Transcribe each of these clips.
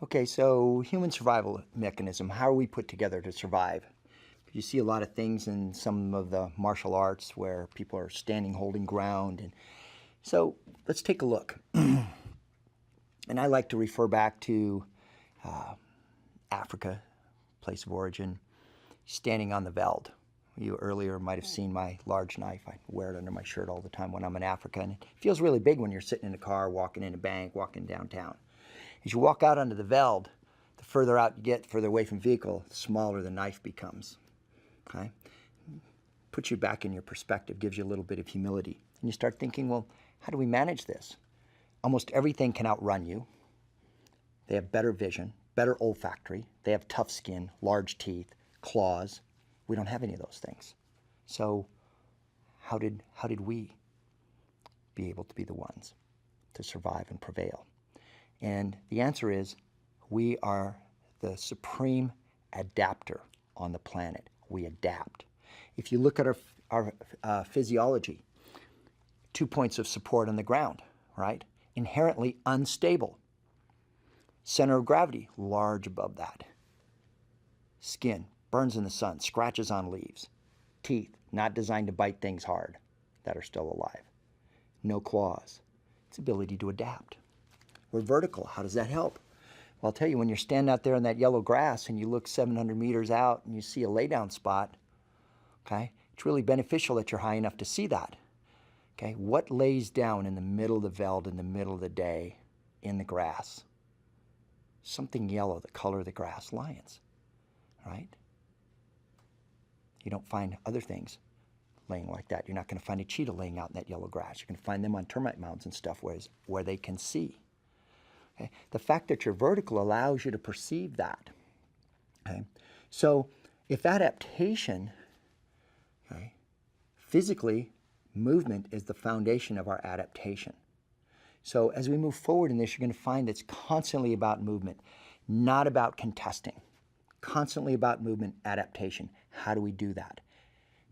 Okay, so human survival mechanism, how are we put together to survive? You see a lot of things in some of the martial arts where people are standing, holding ground. And so let's take a look. And I like to refer back to Africa, place of origin, standing on the veld. You earlier might have seen my large knife. I wear it under my shirt all the time when I'm in Africa. And it feels really big when you're sitting in a car, walking in a bank, walking downtown. As you walk out onto the veld, the further out you get, further away from vehicle, the smaller the knife becomes. Okay? Puts you back in your perspective, gives you a little bit of humility. And you start thinking, well, how do we manage this? Almost everything can outrun you. They have better vision, better olfactory. They have tough skin, large teeth, claws. We don't have any of those things. So how did we be able to be the ones to survive and prevail? And the answer is, we are the supreme adapter on the planet. We adapt. If you look at our physiology, 2 points of support on the ground, right? Inherently unstable. Center of gravity, large above that. Skin, burns in the sun, scratches on leaves. Teeth, not designed to bite things hard that are still alive. No claws. It's ability to adapt. We're vertical. How does that help? Well, I'll tell you, when you're standing out there in that yellow grass and you look 700 meters out and you see a laydown spot, okay, it's really beneficial that you're high enough to see that. Okay, what lays down in the middle of the veld in the middle of the day in the grass? Something yellow, the color of the grass, lions, right? You don't find other things laying like that. You're not going to find a cheetah laying out in that yellow grass. You're going to find them on termite mounds and stuff where they can see. Okay? The fact that you're vertical allows you to perceive that. Okay? So if adaptation, okay, physically, movement is the foundation of our adaptation. So as we move forward in this, you're going to find it's constantly about movement, not about contesting. Constantly about movement, adaptation. How do we do that?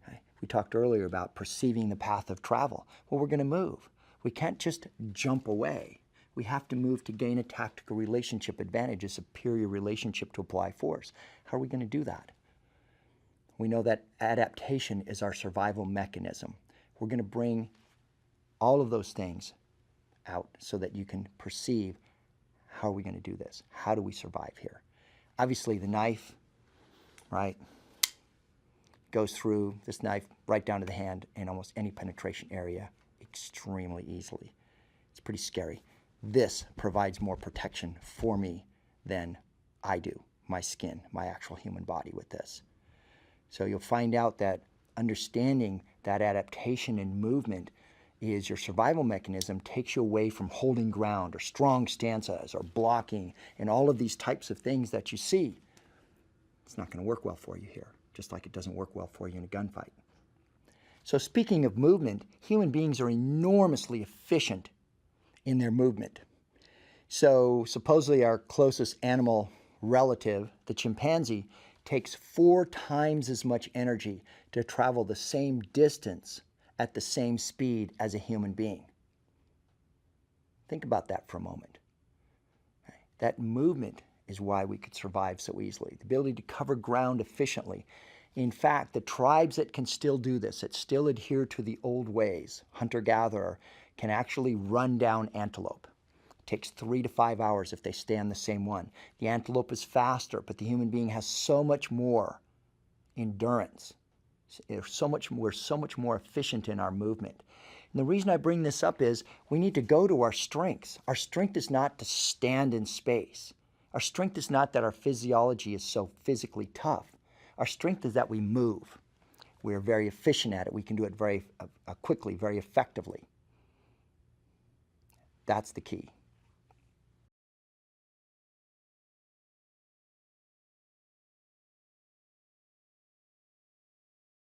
Okay? We talked earlier about perceiving the path of travel. Well, we're going to move. We can't just jump away. We have to move to gain a tactical relationship advantage, a superior relationship to apply force. How are we going to do that? We know that adaptation is our survival mechanism. We're going to bring all of those things out so that you can perceive, how are we going to do this? How do we survive here? Obviously, the knife, right, goes through this knife right down to the hand in almost any penetration area extremely easily. It's pretty scary. This provides more protection for me than I do, my skin, my actual human body with this. So you'll find out that understanding that adaptation and movement is your survival mechanism, takes you away from holding ground or strong stances or blocking and all of these types of things that you see. It's not going to work well for you here, just like it doesn't work well for you in a gunfight. So speaking of movement, human beings are enormously efficient in their movement. So supposedly our closest animal relative, the chimpanzee, takes 4 times as much energy to travel the same distance at the same speed as a human being. Think about that for a moment. That movement is why we could survive so easily. The ability to cover ground efficiently. In fact, the tribes that can still do this, that still adhere to the old ways, hunter-gatherer, can actually run down antelope. It takes 3 to 5 hours if they stay on the same one. The antelope is faster, but the human being has so much more endurance. We're so much more efficient in our movement. And the reason I bring this up is we need to go to our strengths. Our strength is not to stand in space. Our strength is not that our physiology is so physically tough. Our strength is that we move. We're very efficient at it. We can do it very quickly, very effectively. That's the key.